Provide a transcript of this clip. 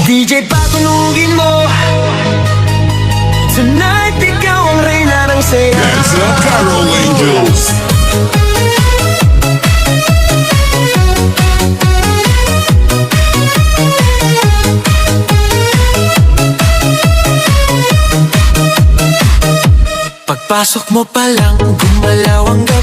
DJ patunugin mo, tonight ikaw ang reyna ng saya. Dance the Carol Angels. Pagpasok mo pa lang, gumalaw ang gabi.